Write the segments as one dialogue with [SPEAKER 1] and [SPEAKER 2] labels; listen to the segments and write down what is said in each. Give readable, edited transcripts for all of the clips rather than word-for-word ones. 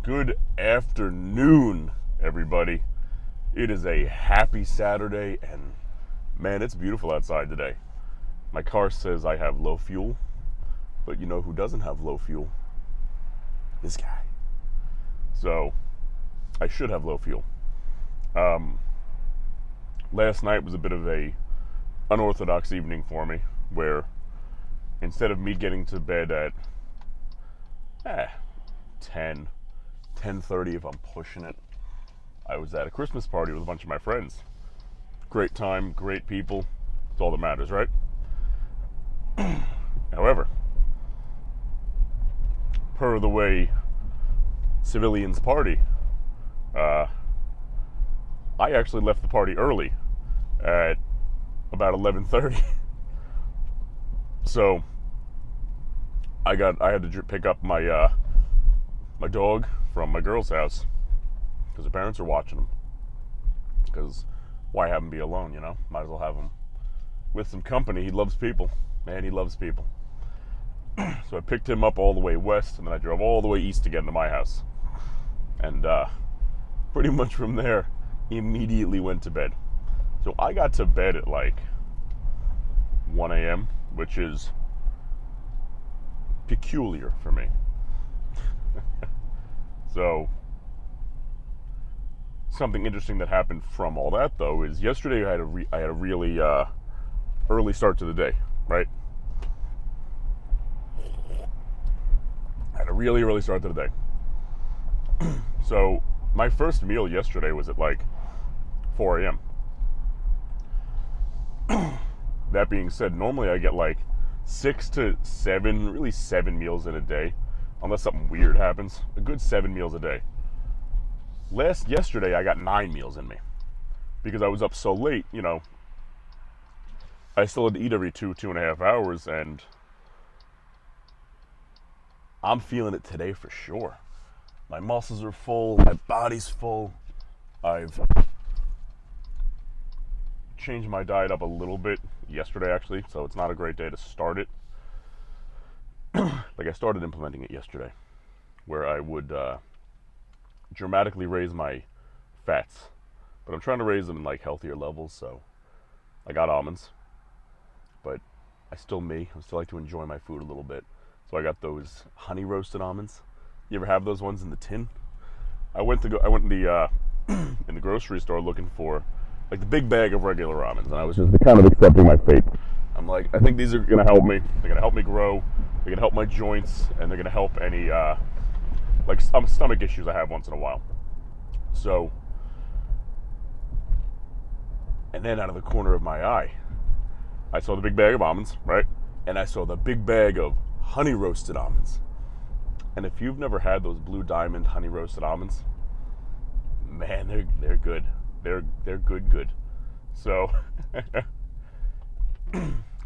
[SPEAKER 1] Good afternoon, everybody. It is a happy Saturday, and man, it's beautiful outside today. My car says I have low fuel, but you know who doesn't have low fuel? This guy. So, I should have low fuel. Last night was a bit of a unorthodox evening for me, where instead of me getting to bed at 10:30 if I'm pushing it, I was at a Christmas party with a bunch of my friends. Great time, great people. It's all that matters, right? However, per the way civilians party, I actually left the party early at about 11:30. So I had to pick up my my dog from my girl's house because her parents are watching him. Because why have him be alone, you know? Might as well have him with some company. He loves people. Man, he loves people. So I picked him up all the way west, and then I drove all the way east to get into my house. And pretty much from there, immediately went to bed. So I got to bed at like 1 a.m., which is peculiar for me. So something interesting that happened from all that, though, is yesterday I had a really early start to the day, right? I had a really early start to the day. So my first meal yesterday was at like 4 a.m. That being said, normally I get like 6 to 7, really 7 meals in a day, unless something weird happens. A good 7 meals a day. Yesterday I got 9 meals in me because I was up so late. You know, I still had to eat every 2.5 hours, and I'm feeling it today for sure. My muscles are full, my body's full. I've changed my diet up a little bit yesterday, actually, so it's not a great day to start it. Like, I started implementing it yesterday, where I would dramatically raise my fats, but I'm trying to raise them in like healthier levels. So I got almonds, but I still like to enjoy my food a little bit. So I got those honey roasted almonds. You ever have those ones in the tin? I went in the in the grocery store looking for like the big bag of regular almonds, and I was just kind of accepting my fate. I'm like, I think these are gonna help me. They're gonna help me grow. They're gonna help my joints, and they're gonna help any like some stomach issues I have once in a while. So, and then out of the corner of my eye, I saw the big bag of almonds, right? And I saw the big bag of honey roasted almonds. And if you've never had those Blue Diamond honey roasted almonds, man, they're good. They're good. So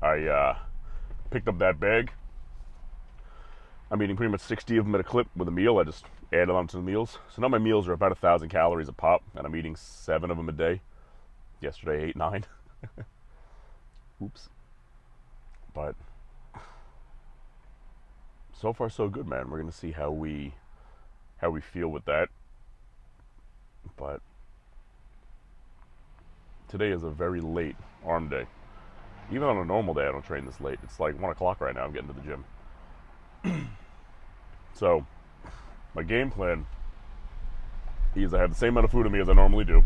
[SPEAKER 1] I picked up that bag. I'm eating pretty much 60 of them at a clip with a meal. I just added on to the meals. So now my meals are about 1,000 calories a pop, and I'm eating 7 of them a day. Yesterday, 8, 9. Oops. But so far so good, man. We're gonna see how we feel with that. But today is a very late arm day. Even on a normal day, I don't train this late. It's like 1 o'clock right now. I'm getting to the gym. So, my game plan is I have the same amount of food in me as I normally do,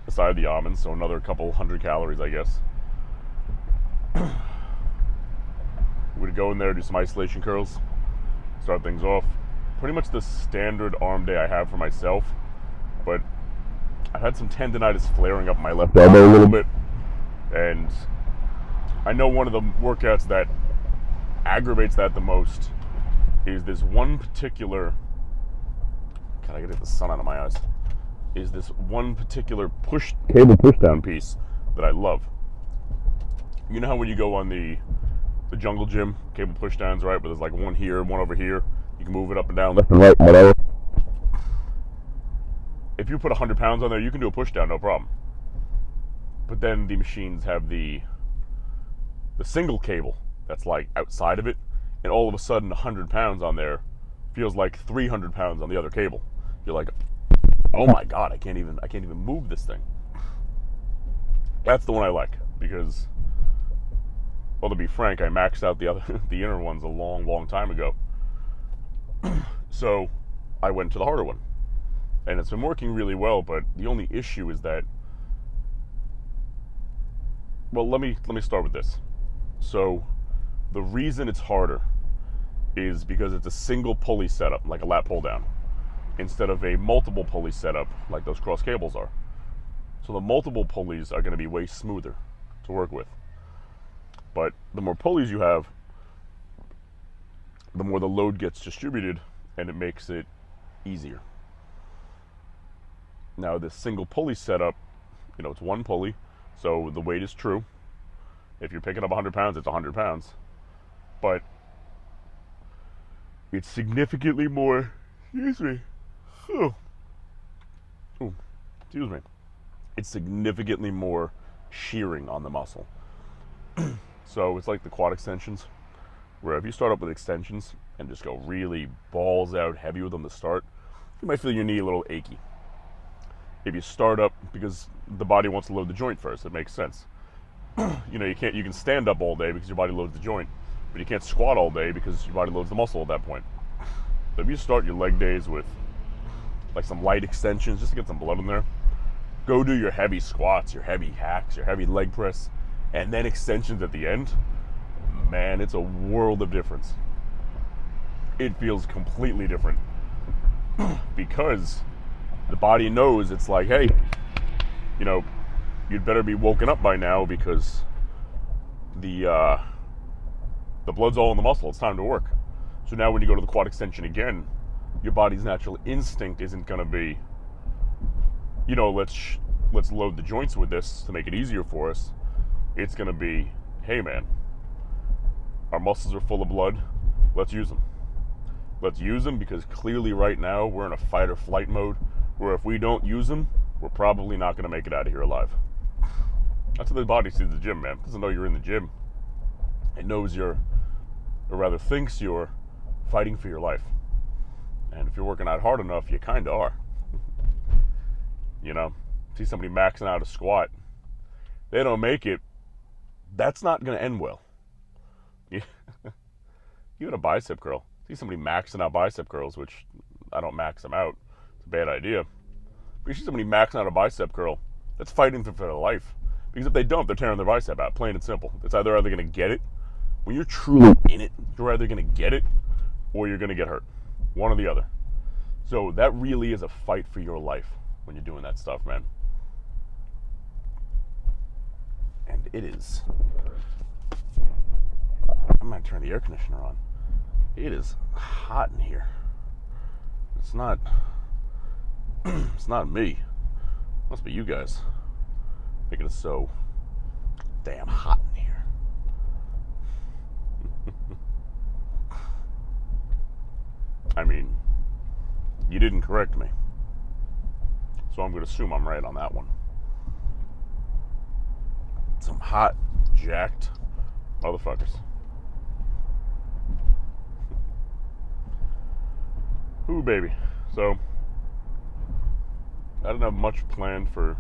[SPEAKER 1] aside the almonds, so another couple 100 calories, I guess. We're going to go in there, do some isolation curls, start things off. Pretty much the standard arm day I have for myself, but I've had some tendonitis flaring up my left elbow a little bit, and I know one of the workouts that aggravates that the most is this one particular, can I get the sun out of my eyes, is this one particular cable pushdown piece that I love. You know how when you go on the jungle gym, cable pushdowns, right, where there's like one here, one over here, you can move it up and down, left and right, whatever. If you put 100 pounds on there, you can do a pushdown, no problem. But then the machines have the single cable that's like outside of it, and all of a sudden 100 pounds on there feels like 300 pounds on the other cable. You're like, oh my god, I can't even move this thing. That's the one I like because, well, to be frank, I maxed out the inner ones a long time ago. So I went to the harder one, and it's been working really well. But the only issue is that, well, let me start with this. So the reason it's harder is because it's a single pulley setup, like a lat pull down, instead of a multiple pulley setup like those cross cables are. So the multiple pulleys are going to be way smoother to work with. But the more pulleys you have, the more the load gets distributed, and it makes it easier. Now this single pulley setup, it's one pulley, so the weight is true. If you're picking up 100 pounds, it's 100 pounds. But it's significantly more, excuse me. It's significantly more shearing on the muscle. So it's like the quad extensions, where if you start up with extensions and just go really balls out heavy with them to start, you might feel your knee a little achy. If you start up, because the body wants to load the joint first, it makes sense. You can stand up all day because your body loads the joint, but you can't squat all day because your body loads the muscle at that point. So if you start your leg days with like some light extensions just to get some blood in there, go do your heavy squats, your heavy hacks, your heavy leg press, and then extensions at the end, man, it's a world of difference. It feels completely different because the body knows it's like, hey, you'd better be woken up by now because the blood's all in the muscle. It's time to work. So now when you go to the quad extension again, your body's natural instinct isn't going to be, let's load the joints with this to make it easier for us. It's going to be, hey man, our muscles are full of blood. Let's use them. Let's use them because clearly right now we're in a fight or flight mode where if we don't use them, we're probably not going to make it out of here alive. That's how the body sees the gym, man. It doesn't know you're in the gym. It knows thinks you're fighting for your life. And if you're working out hard enough, you kind of are. See somebody maxing out a squat, they don't make it, that's not going to end well. Even a bicep curl. See somebody maxing out bicep curls, which I don't max them out. It's a bad idea. But you see somebody maxing out a bicep curl, that's fighting for their life. Because if they don't, they're tearing their bicep out, plain and simple. It's either going to get it. When you're truly in it, you're either going to get it or you're going to get hurt. One or the other. So that really is a fight for your life when you're doing that stuff, man. And it is. I'm going to turn the air conditioner on. It is hot in here. It's not me. It must be you guys making it so damn hot in here. I mean, you didn't correct me. So I'm going to assume I'm right on that one. Some hot, jacked motherfuckers. Ooh, baby. So, I didn't have much planned for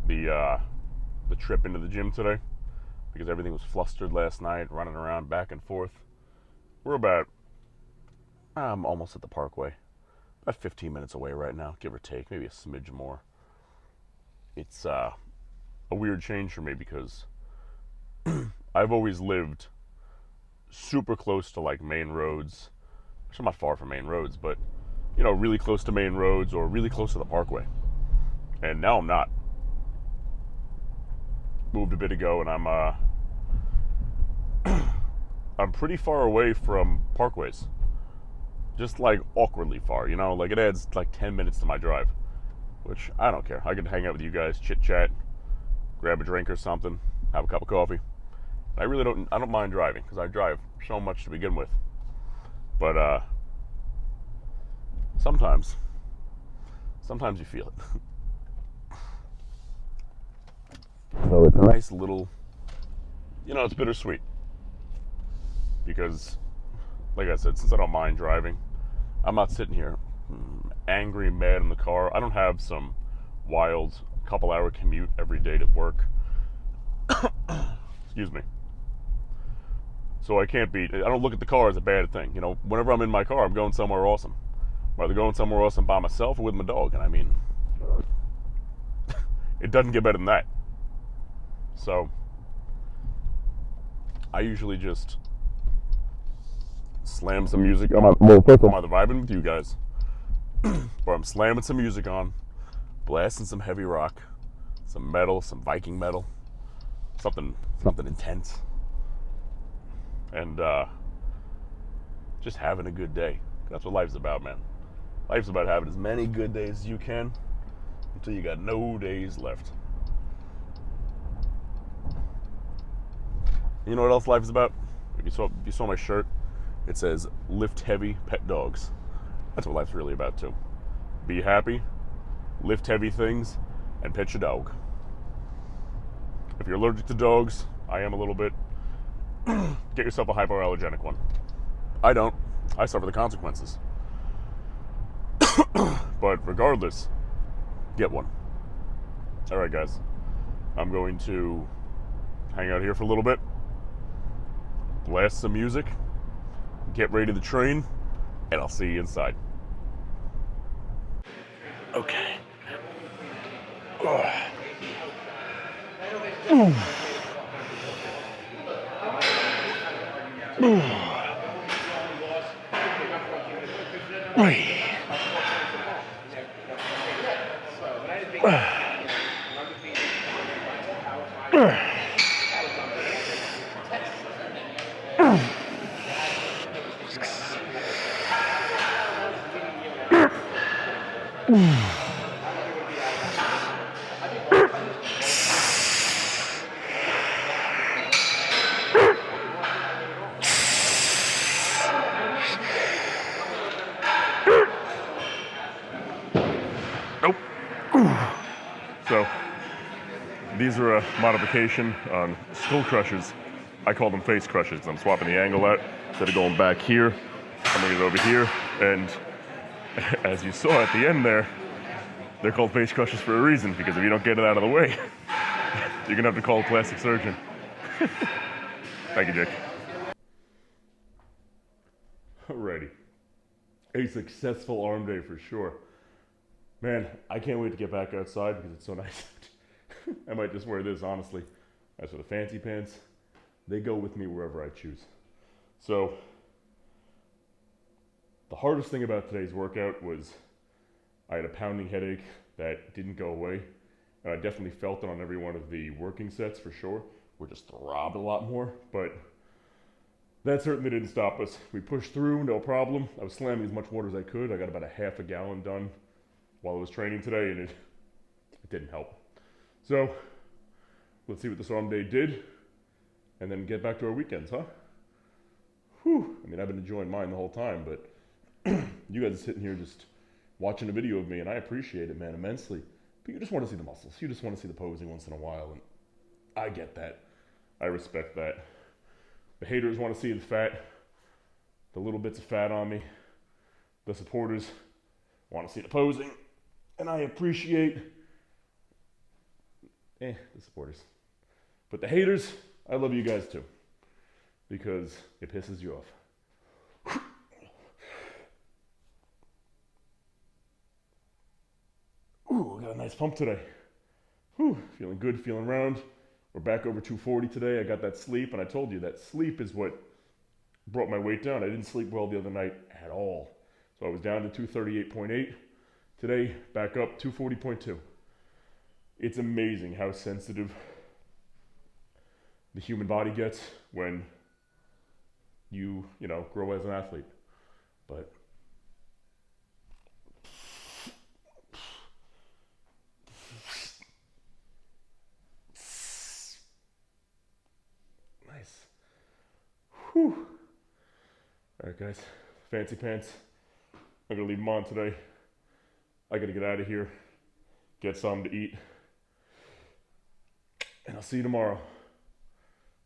[SPEAKER 1] the trip into the gym today because everything was flustered last night, running around back and forth. We're I'm almost at the Parkway. About 15 minutes away right now, give or take, maybe a smidge more. It's a weird change for me because I've always lived super close to like main roads. Actually, I'm not far from main roads, but really close to main roads or really close to the Parkway. And now I'm not. Moved a bit ago, and I'm pretty far away from parkways. Just like awkwardly far, like it adds like 10 minutes to my drive, which I don't care. I can hang out with you guys, chit chat, grab a drink or something, have a cup of coffee. I don't mind driving because I drive so much to begin with. But sometimes you feel it. So it's a nice little, it's bittersweet. Because, like I said, since I don't mind driving, I'm not sitting here angry, mad in the car. I don't have some wild couple-hour commute every day to work. Excuse me. So I don't look at the car as a bad thing. You know, whenever I'm in my car, I'm going somewhere awesome. I'm either going somewhere awesome by myself or with my dog. And I mean, it doesn't get better than that. So I usually just slam some music. First I'm either vibing with you guys, or I'm slamming some music on, blasting some heavy rock, some metal, some Viking metal, something intense, and just having a good day. That's what life's about, man. Life's about having as many good days as you can until you got no days left. You know what else life is about? If you saw my shirt, it says lift heavy, pet dogs. That's what life's really about too. Be happy, lift heavy things, and pet your dog. If you're allergic to dogs, I am a little bit, get yourself a hypoallergenic one. I don't. I suffer the consequences. But regardless, get one. Alright guys, I'm going to hang out here for a little bit, blast some music, get ready to train, and I'll see you inside. Okay. Nope. So, these are a modification on skull crushers. I call them face crushers. I'm swapping the angle out. Instead of going back here, I'm bringing it over here. And as you saw at the end there, they're called face crushers for a reason, because if you don't get it out of the way, you're gonna have to call a plastic surgeon. Thank you, Jake. Alrighty. A successful arm day for sure. Man, I can't wait to get back outside because it's so nice. I might just wear this, honestly. As for the fancy pants, they go with me wherever I choose. So, the hardest thing about today's workout was I had a pounding headache that didn't go away. And I definitely felt it on every one of the working sets for sure. We're just throbbed a lot more, but that certainly didn't stop us. We pushed through, no problem. I was slamming as much water as I could. I got about a half a gallon done while I was training today, and it didn't help. So, let's see what this arm day did, and then get back to our weekends, huh? Whew. I mean, I've been enjoying mine the whole time, but you guys are sitting here just watching a video of me, and I appreciate it, man, immensely. But you just want to see the muscles. You just want to see the posing once in a while, and I get that. I respect that. The haters want to see the fat, the little bits of fat on me. The supporters want to see the posing, and I appreciate the supporters. But the haters, I love you guys too, because it pisses you off. Ooh, got a nice pump today. Whew, feeling good, feeling round. We're back over 240 today. I got that sleep, and I told you that sleep is what brought my weight down. I didn't sleep well the other night at all. So I was down to 238.8. Today, back up 240.2. It's amazing how sensitive the human body gets when you grow as an athlete. But nice. Whew. All right, guys. Fancy pants. I'm gonna leave them on today. I gotta get out of here, get something to eat, and I'll see you tomorrow.